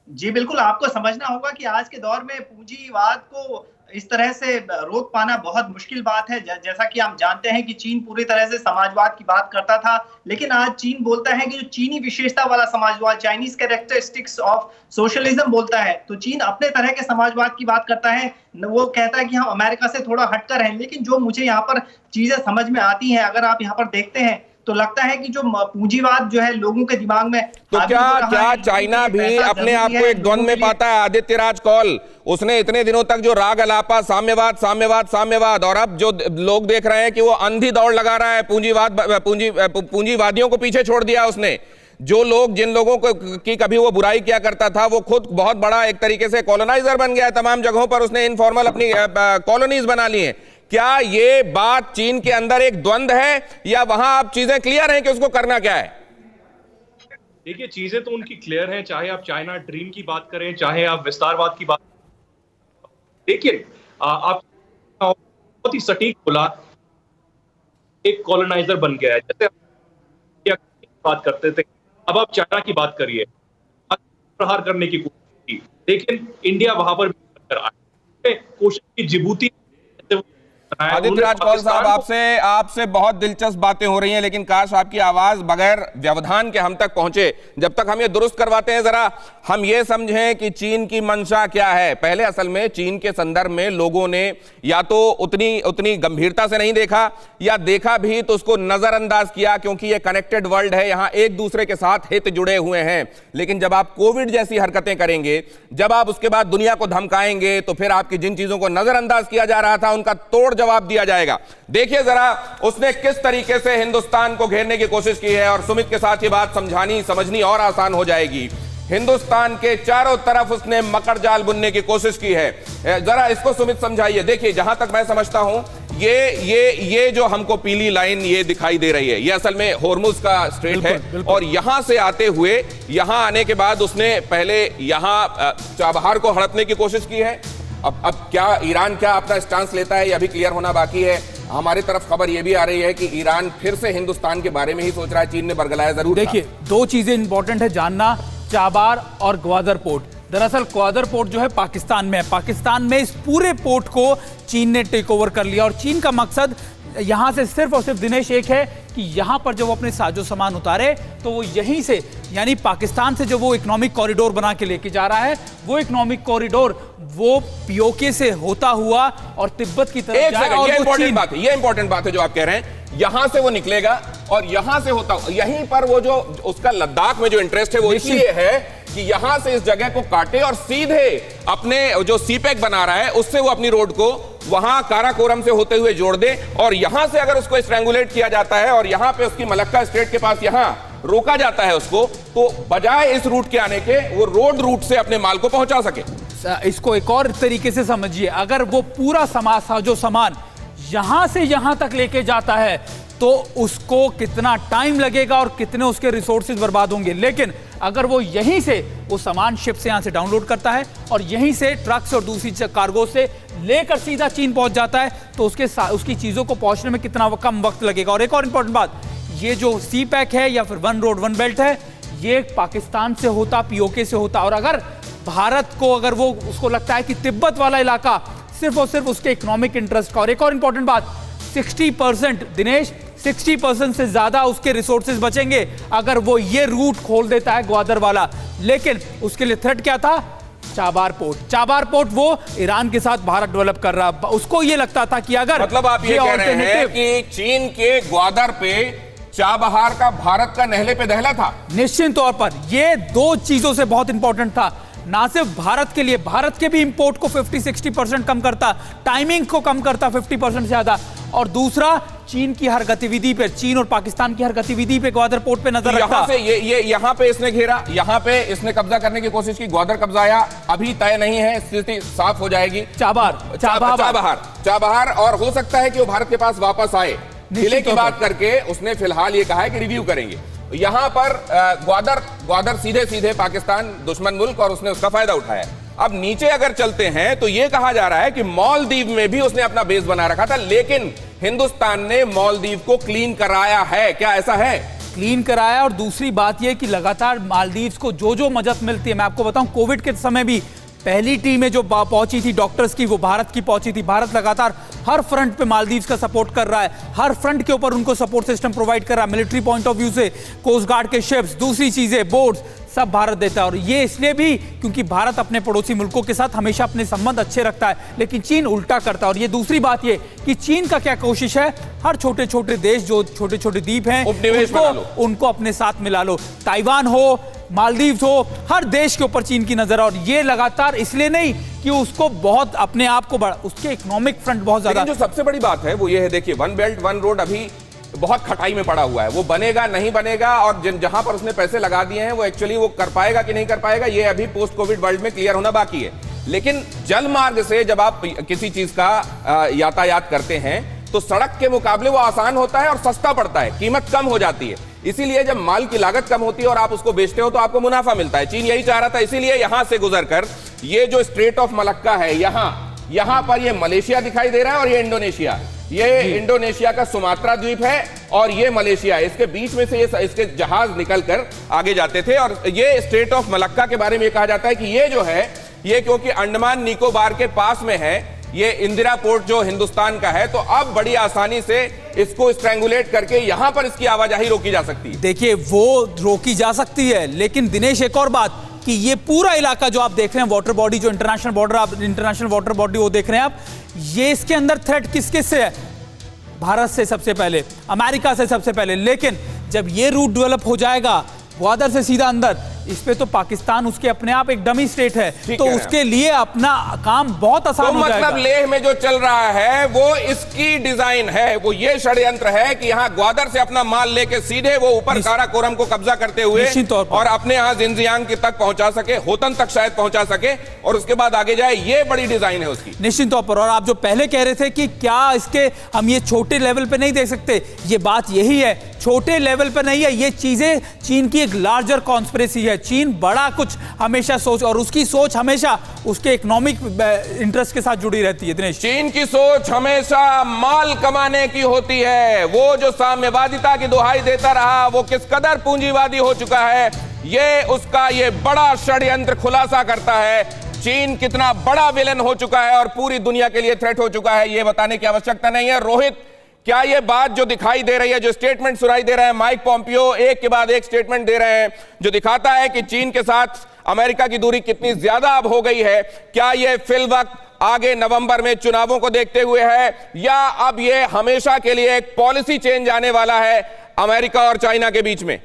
जी बिल्कुल, आपको समझना होगा कि आज के दौर में पूंजीवाद को इस तरह से रोक पाना बहुत मुश्किल बात है। जैसा कि हम जानते हैं कि चीन पूरी तरह से समाजवाद की बात करता था, लेकिन आज चीन बोलता है कि जो चीनी विशेषता वाला समाजवाद, चाइनीज कैरेक्टरिस्टिक्स ऑफ सोशलिज्म बोलता है, तो चीन अपने तरह के समाजवाद की बात करता है। वो कहता है कि हम अमेरिका से थोड़ा हटकर हैं। लेकिन जो मुझे यहाँ पर चीजें समझ में आती हैं, अगर आप यहाँ पर देखते हैं, तो लगता है कि जो पूंजीवाद जो है लोगों के दिमाग में, तो क्या चाइना भी अपने आप को एक द्वंद में पाता है? आदित्य राज कौल, उसने इतने दिनों तक जो राग अलापा साम्यवाद साम्यवाद साम्यवाद, और अब जो लोग देख रहे हैं कि वो अंधी दौड़ लगा रहा है पूंजीवादियों को पीछे छोड़ दिया उसने। जो लोग, जिन लोगों को की कभी वो बुराई किया करता था, वो खुद बहुत बड़ा एक तरीके से कॉलोनाइजर बन गया है। तमाम जगहों पर उसने इनफॉर्मल अपनी कॉलोनीज बना ली हैं। क्या ये बात चीन के अंदर एक द्वंद है या वहां आप चीजें क्लियर हैं कि उसको करना क्या है? देखिए, चीजें तो उनकी क्लियर हैं, चाहे आप चाइना ड्रीम की बात करें, चाहे आप विस्तारवाद की बात। देखिए, आप बहुत ही सटीक बोला, एक कॉलोनाइजर बन गया है। जैसे बात करते थे, अब आप चाइना की बात करिए, प्रहार करने की कोशिश की, लेकिन इंडिया वहां पर कोशिश की। जिबूती आदित्य राज कौल साहब, आपसे बहुत दिलचस्प बातें हो रही हैं, लेकिन काश आपकी आवाज बगैर व्यवधान के हम तक पहुंचे। जब तक हम ये दुरुस्त करवाते हैं, जरा हम ये समझें कि चीन की मंशा क्या है। पहले असल में चीन के संदर्भ में लोगों ने या तो उतनी गंभीरता से नहीं देखा, या देखा भी तो उसको नजरअंदाज किया, क्योंकि ये कनेक्टेड वर्ल्ड है, यहां एक दूसरे के साथ हित जुड़े हुए हैं। लेकिन जब आप कोविड जैसी हरकतें करेंगे, जब आप उसके बाद दुनिया को धमकाएंगे, तो फिर आपकी जिन चीजों को नजरअंदाज किया जा रहा था उनका तोड़ जवाब दिया जाएगा। देखिए जरा उसने किस तरीके से हिंदुस्तान को घेरने की कोशिश की है, और सुमित के साथ ये बात समझनी और आसान हो जाएगी। हिंदुस्तान के चारों तरफ उसने मकर जाल बुनने की कोशिश की है। जरा इसको सुमित समझाइए। देखिए, जहां तक मैं समझता हूं, ये जो हमको पीली लाइन ये दिखाई दे रही है, ये असल में होर्मुज का स्ट्रेट है, और यहां से आते हुए यहां आने के बाद उसने पहले यहां चाबहार को हड़पने की कोशिश की है। अब क्या ईरान क्या अपना स्टांस लेता है, यह भी क्लियर होना बाकी है। हमारी तरफ खबर यह भी आ रही है कि ईरान फिर से हिंदुस्तान के बारे में ही सोच रहा है, चीन ने बरगलाया जरूर। देखिए, दो चीजें इंपॉर्टेंट है जानना, चाबार और ग्वादर पोर्ट। दरअसल ग्वादर पोर्ट जो है पाकिस्तान में है। पाकिस्तान में इस पूरे पोर्ट को चीन ने टेक ओवर कर लिया, और चीन का मकसद यहां से सिर्फ और सिर्फ दिनेश एक है कि यहां पर जब वो अपने साजो सामान उतारे तो वो यहीं से, यानी पाकिस्तान से जो वो इकोनॉमिक कॉरिडोर बना के लेके जा रहा है, वो इकोनॉमिक कॉरिडोर वो पीओके से होता हुआ और तिब्बत की तरफ जाएगा। और ये इंपॉर्टेंट बात है जो आप कह रहे हैं। यहां से वो निकलेगा और यहां से होता, यहीं पर वो जो उसका लद्दाख में जो इंटरेस्ट है वो इसलिए है कि यहां से इस जगह को काटे और सीधे अपने जो सीपेक बना रहा है उससे वो अपनी रोड को वहां काराकोरम से होते हुए जोड़ दे, और यहां से अगर उसको स्ट्रैंगुलेट किया जाता है और यहां पे उसकी मलक्का स्ट्रेट के पास यहां रोका जाता है उसको, तो बजाय इस रूट के आने के वो रोड रूट से अपने माल को पहुंचा सके। इसको एक और तरीके से समझिए, अगर वो पूरा जो सामान यहां से यहां तक लेके जाता है तो उसको कितना टाइम लगेगा और कितने उसके रिसोर्सेज बर्बाद होंगे। लेकिन अगर वो यहीं से वो सामान शिप से यहां से डाउनलोड करता है और यहीं से ट्रक से और दूसरी कार्गो से लेकर सीधा चीन पहुंच जाता है, तो उसकी चीजों को पहुंचने में कितना कम वक्त लगेगा। और एक और इंपॉर्टेंट बात, ये जो सी पैक है या फिर वन रोड वन बेल्ट है, ये पाकिस्तान से होता, पीओके से होता। और अगर भारत को अगर वो उसको लगता है कि तिब्बत वाला इलाका सिर्फ और सिर्फ उसके इकोनॉमिक इंटरेस्ट का, और एक और इंपॉर्टेंट बात, 60% दिनेश 60% से ज्यादा उसके रिसोर्सेज बचेंगे अगर वो ये रूट खोल देता है ग्वादर वाला। लेकिन उसके लिए थ्रेट क्या था? चाबार पोर्ट वो ईरान के साथ भारत डेवलप कर रहा, उसको ये लगता था कि अगर मतलब आप ये कह रहे हैं कि चीन के ग्वादर पे चाबहार का भारत का नहले पे दहला था। निश्चित तौर पर ये दो चीजों से बहुत इंपॉर्टेंट था, ना सिर्फ भारत के लिए, भारत के भी इंपोर्ट को 50-60% कम करता, टाइमिंग को कम करता 50% से ज्यादा, और दूसरा चीन की हर गतिविधि पे, चीन और पाकिस्तान की हर गतिविधि पे ग्वादर पोर्ट पे नजर रखता। यहां से ये यहां पे इसने घेरा, यहां पे इसने कब्जा करने की कोशिश की, ग्वादर कब्जाया, अभी तय नहीं है, स्थिति साफ हो जाएगी। चाबहार और हो सकता है कि वो भारत के पास वापस आए। किले की बात करके उसने फिलहाल ये कहा है कि रिव्यू करेंगे। यहां पर ग्वादर सीधे पाकिस्तान दुश्मन मुल्क, और उसने उसका फायदा उठाया। अब नीचे अगर चलते हैं तो यह कहा जा रहा है कि मालदीव में भी उसने अपना बेस बना रखा था, लेकिन हिंदुस्तान ने मालदीव को क्लीन कराया है। क्या ऐसा है? क्लीन कराया, और दूसरी बात यह कि लगातार मालदीव्स को जो मदद मिलती है, मैं आपको बताऊं कोविड के समय भी पहली टीमें जो पहुंची थी डॉक्टर्स की, वो भारत की पहुंची थी। भारत लगातार हर फ्रंट पे मालदीव्स का सपोर्ट कर रहा है, हर फ्रंट के ऊपर उनको सपोर्ट सिस्टम प्रोवाइड कर रहा है, मिलिट्री पॉइंट ऑफ व्यू से, कोस्ट गार्ड के शिप्स, दूसरी चीजें, बोट्स, सब भारत देता है। और ये इसलिए भी क्योंकि भारत अपने पड़ोसी मुल्कों के साथ हमेशा अपने संबंध अच्छे रखता है, लेकिन चीन उल्टा करता है। और ये दूसरी बात ये कि चीन का क्या कोशिश है, हर छोटे छोटे देश जो छोटे छोटे द्वीप हैं उनको अपने साथ मिला लो। ताइवान हो, मालदीव्स हो, हर देश के ऊपर चीन की नजर है। और ये लगातार इसलिए नहीं कि उसको बहुत अपने आप को उसके इकोनॉमिक फ्रंट बहुत ज्यादा। जो सबसे बड़ी बात है वो ये है, देखिए वन बेल्ट वन रोड अभी बहुत खटाई में पड़ा हुआ है, वो बनेगा नहीं बनेगा, और जहां पर उसने पैसे लगा दिए हैं वो एक्चुअली वो कर पाएगा कि नहीं कर पाएगा, ये अभी पोस्ट कोविड वर्ल्ड में क्लियर होना बाकी है। लेकिन जल मार्ग से जब आप किसी चीज का यातायात करते हैं तो सड़क के मुकाबले वो आसान होता है और सस्ता पड़ता है, कीमत कम हो जाती है। इसीलिए जब माल की लागत कम होती है और आप उसको बेचते हो तो आपको मुनाफा मिलता है। चीन यही चाह रहा था, इसीलिए यहां से गुजरकर ये जो स्ट्रेट ऑफ मलक्का है, यहां पर ये मलेशिया दिखाई दे रहा है और ये इंडोनेशिया, ये इंडोनेशिया का सुमात्रा द्वीप है और ये मलेशिया, इसके बीच में से ये इसके जहाज निकलकर आगे जाते थे। और ये स्ट्रेट ऑफ मलक्का के बारे में कहा जाता है कि ये जो है, ये क्योंकि अंडमान निकोबार के पास में है, ये इंदिरा पोर्ट जो हिंदुस्तान का है, तो अब बड़ी आसानी से इसको स्ट्रैंगुलेट करके यहां पर इसकी आवाजाही रोकी जा सकती है। देखिए वो रोकी जा सकती है, लेकिन दिनेश एक और बात कि ये पूरा इलाका जो आप देख रहे हैं, वाटर बॉडी जो इंटरनेशनल बॉर्डर, आप इंटरनेशनल वाटर बॉडी वो देख रहे हैं आप, ये इसके अंदर थ्रेट किस किस से है? भारत से सबसे पहले, अमेरिका से सबसे पहले, लेकिन जब ये रूट डेवलप हो जाएगा बॉर्डर से सीधा अंदर, इस पे तो पाकिस्तान उसके अपने आप एक डमी स्टेट है, तो उसके लिए अपना काम बहुत आसान हो जाएगा। मतलब लेह में जो चल रहा है वो इसकी डिजाइन है, वो ये षड्यंत्र है कि यहाँ ग्वादर से अपना माल लेके सीधे वो ऊपर काराकोरम को कब्जा करते हुए और अपने यहाँ जिनजियांग तक पहुंचा सके, होतन तक शायद पहुंचा सके और उसके बाद आगे जाए, ये बड़ी डिजाइन है उसकी निश्चित तौर पर। और आप जो पहले कह रहे थे कि क्या इसके हम ये छोटे लेवल पे नहीं देख सकते, ये बात यही है, छोटे लेवल पे नहीं है, ये चीजें चीन की एक लार्जर कॉन्स्पिरेसी है। चीन बड़ा कुछ हमेशा सोच, और उसकी सोच हमेशा उसके इकोनॉमिक इंटरेस्ट के साथ जुड़ी रहती है। दिनेश, चीन की सोच हमेशा माल कमाने की होती है। वो जो साम्यवादिता की दुहाई देता रहा, वो किस कदर पूंजीवादी हो चुका है, ये उसका ये बड़ा षड्यंत्र खुलासा करता है। चीन कितना बड़ा विलन हो चुका है और पूरी दुनिया के लिए थ्रेट हो चुका है, ये बताने की आवश्यकता नहीं है। रोहित, क्या ये बात जो दिखाई दे रही है, जो स्टेटमेंट सुनाई दे रहा है, माइक पॉम्पियो एक के बाद एक स्टेटमेंट दे रहे हैं जो दिखाता है कि चीन के साथ अमेरिका की दूरी कितनी ज्यादा अब हो गई है, क्या ये फिल वक्त आगे नवंबर में चुनावों को देखते हुए है या अब ये हमेशा के लिए एक पॉलिसी चेंज आने वाला है अमेरिका और चाइना के बीच में?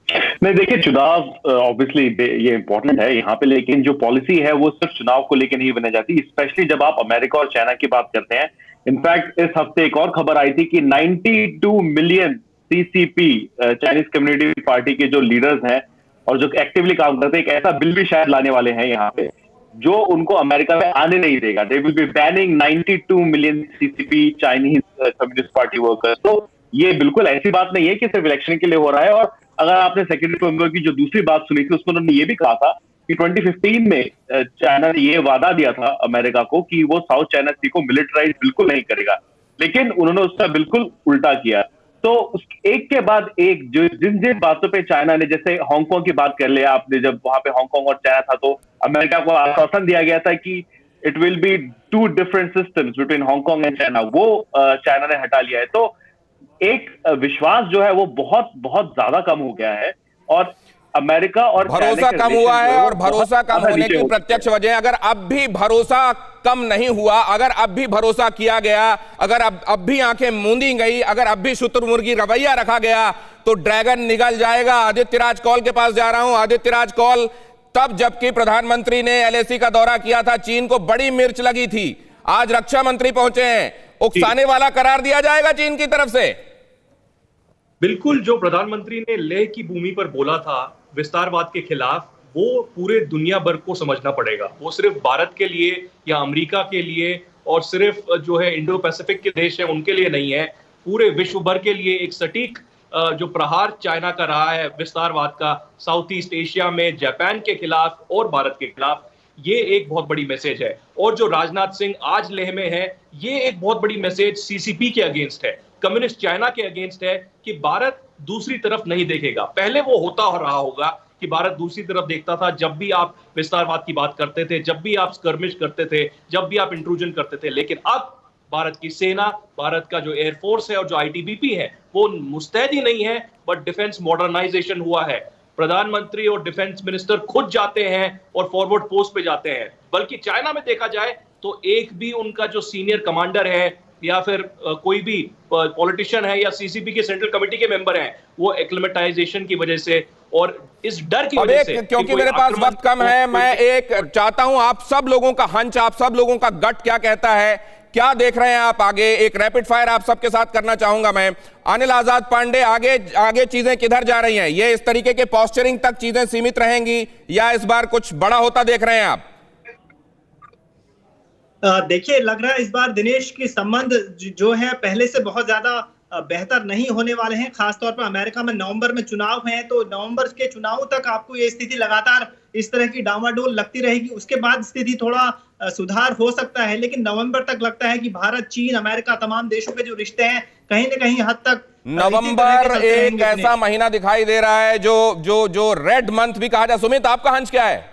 नहीं, देखिए, चुनाव ऑब्वियसली ये इंपॉर्टेंट है यहाँ पे, लेकिन जो पॉलिसी है वो सिर्फ चुनाव को लेकर नहीं बनाई जाती, स्पेशली जब आप अमेरिका और चाइना की बात करते हैं। इनफैक्ट इस हफ्ते एक और खबर आई थी कि 92 million CCP Chinese community party के जो लीडर्स हैं और जो एक्टिवली काम करते हैं, एक ऐसा बिल भी शायद लाने वाले हैं यहाँ पे जो उनको अमेरिका में आने नहीं देगा। They will be banning 92 million CCP Chinese communist party workers. तो ये बिल्कुल ऐसी बात नहीं है कि सिर्फ इलेक्शन के लिए हो रहा है। और अगर आपने सेक्रेटरी मेंबर की जो दूसरी बात सुनी थी, उसमें उन्होंने ये भी कहा था कि 2015 में चाइना ने ये वादा दिया था अमेरिका को कि वो साउथ चाइना सी को मिलिटराइज बिल्कुल नहीं करेगा, लेकिन उन्होंने उसका बिल्कुल उल्टा किया। तो एक के बाद एक जो जिन जिन बातों पे चाइना ने, जैसे हांगकांग की बात कर लिया आपने, जब वहां पे हांगकांग और चाइना था तो अमेरिका को आश्वासन दिया गया था कि it will be 2 different systems between Hong Kong and China, वो चाइना ने हटा लिया है। तो एक विश्वास जो है वो बहुत बहुत ज्यादा कम हो गया है और अमेरिका और भरोसा कम हुआ है। और भरोसा कम होने की प्रत्यक्ष वजह, अगर अब भी भरोसा कम नहीं हुआ, अगर अब भी भरोसा किया गया, अगर अब भी आंखें मूंदी गई, अगर अब भी शुतुरमुर्गी रवैया रखा गया तो ड्रैगन निगल जाएगा। आदित्य राज कौल के पास जा रहा हूं। आदित्य राज कौल, तब जबकि प्रधानमंत्री ने एलएसी का दौरा किया था, चीन को बड़ी मिर्च लगी थी, आज रक्षा मंत्री पहुंचे हैं, उकसाने वाला करार दिया जाएगा चीन की तरफ से? बिल्कुल, जो प्रधानमंत्री ने लेह की भूमि पर बोला था विस्तारवाद के खिलाफ, वो पूरे दुनिया भर को समझना पड़ेगा। वो सिर्फ भारत के लिए या अमेरिका के लिए और सिर्फ जो है इंडो पैसिफिक के देश है उनके लिए नहीं है, पूरे विश्व भर के लिए एक सटीक जो प्रहार चाइना का रहा है विस्तारवाद का साउथ ईस्ट एशिया में, जापान के खिलाफ और भारत के खिलाफ, ये एक बहुत बड़ी मैसेज है। और जो राजनाथ सिंह आज लेह में है, ये एक बहुत बड़ी मैसेज सीसीपी के अगेंस्ट है, कम्युनिस्ट चाइना के अगेंस्ट है कि भारत दूसरी तरफ नहीं देखेगा। पहले वो होता रहा होगा कि भारत दूसरी तरफ देखता था जब भी आप विस्तारवाद की बात करते थे, जब भी आप स्कर्मिश करते थे, जब भी आप इंट्रूजन करते थे। लेकिन अब भारत की सेना, भारत का जो एयरफोर्स है और जो आईटीबीपी है वो मुस्तैद ही नहीं है, बट डिफेंस मॉडर्नाइजेशन हुआ है। प्रधानमंत्री और डिफेंस मिनिस्टर खुद जाते हैं और फॉरवर्ड पोस्ट पे जाते हैं। बल्कि चाइना में देखा जाए तो एक भी उनका जो सीनियर कमांडर है या फिर कोई भी पॉलिटिशियन है या सीसीपी के सेंट्रल कमेटी के मेंबर हैं, वो एक्लिमेटाइजेशन की वजह से और इस डर की वजह से, क्योंकि मेरे पास वक्त कम है, मैं एक चाहता हूं आप सब लोगों का हंच, आप सब लोगों का गट क्या कहता है, क्या देख रहे हैं आप आगे? एक रैपिड फायर आप सबके साथ करना चाहूंगा मैं। अनिल आजाद पांडे, आगे चीजें किधर जा रही हैं? ये इस तरीके के पोस्चरिंग तक चीजें सीमित रहेंगी या इस बार कुछ बड़ा होता देख रहे हैं आप? देखिए, लग रहा है इस बार दिनेश की संबंध जो है पहले से बहुत ज्यादा बेहतर नहीं होने वाले हैं। खासतौर पर अमेरिका में नवंबर में चुनाव हैं, तो नवंबर के चुनाव तक आपको ये स्थिति लगातार इस तरह की डामाडोल लगती रहेगी। उसके बाद स्थिति थोड़ा सुधार हो सकता है, लेकिन नवंबर तक लगता है कि भारत, चीन, अमेरिका, तमाम देशों के जो रिश्ते हैं कहीं न कहीं हद तक नवंबर एक ऐसा महीना दिखाई दे रहा है जो रेड मंथ भी कहा जाए। सुमित, आपका हंच क्या है?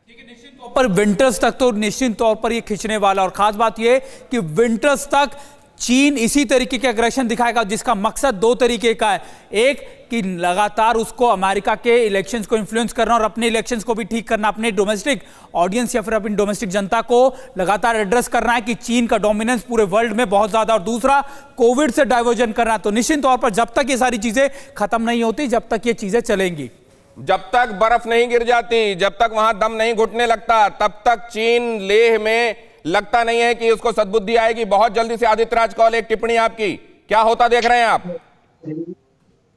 निश्चित तौर यूरोप पर विंटर्स तक तो निश्चित तौर पर ये खींचने वाला, और खास बात ये कि विंटर्स तक चीन इसी तरीके के एग्रेशन दिखाएगा जिसका मकसद दो तरीके का है। एक कि लगातार उसको अमेरिका के इलेक्शंस को इन्फ्लुएंस करना और अपने इलेक्शंस को भी ठीक करना, अपने डोमेस्टिक ऑडियंस या फिर अपनी डोमेस्टिक जनता को लगातार एड्रेस करना है कि चीन का डोमिनेंस पूरे वर्ल्ड में बहुत ज्यादा, और दूसरा कोविड से डाइवर्जन करना। तो निश्चित तौर पर जब तक ये सारी चीजें खत्म नहीं होती, जब तक ये चीजें चलेंगी, जब तक बर्फ नहीं गिर जाती, जब तक वहां दम नहीं घुटने लगता, तब तक चीन लेह में लगता नहीं है कि उसको सद्बुद्धि आएगी। बहुत जल्दी से आदित्य राज कौल, एक टिप्पणी आपकी, क्या होता देख रहे हैं आप?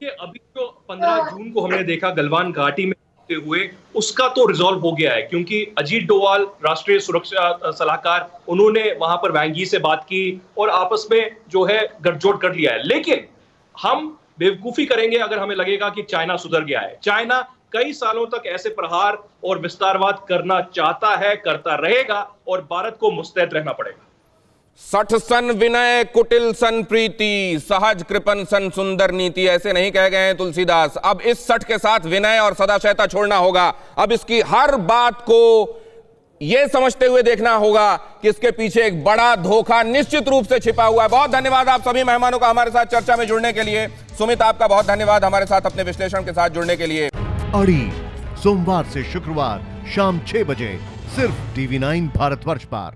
कि अभी जो 15 जून को हमने देखा गलवान घाटी में होते हुए, उसका तो रिजॉल्व हो गया है, क्योंकि अजीत डोवाल राष्ट्रीय सुरक्षा सलाहकार, उन्होंने वहां पर वांगी से बात की और आपस में जो है गठजोड़ कर लिया है। लेकिन हम बेवकूफी करेंगे अगर हमें लगेगा कि चाइना सुधर गया है। चाइना कई सालों तक ऐसे प्रहार और विस्तारवाद करना चाहता है, करता रहेगा, और भारत को मुस्तैद रहना पड़ेगा। सठ सन विनय कुटिल सन प्रीति, सहज कृपन सन सुंदर नीति, ऐसे नहीं कह गए हैं तुलसीदास। अब इस सठ के साथ विनय और सदाशयता छोड़ना होगा। अब इसकी हर बात को यह समझते हुए देखना होगा कि इसके पीछे एक बड़ा धोखा निश्चित रूप से छिपा हुआ है। बहुत धन्यवाद आप सभी मेहमानों का हमारे साथ चर्चा में जुड़ने के लिए। सुमित, आपका बहुत धन्यवाद हमारे साथ अपने विश्लेषण के साथ जुड़ने के लिए। अड़ी सोमवार से शुक्रवार शाम 6 बजे सिर्फ TV9 भारतवर्ष पर।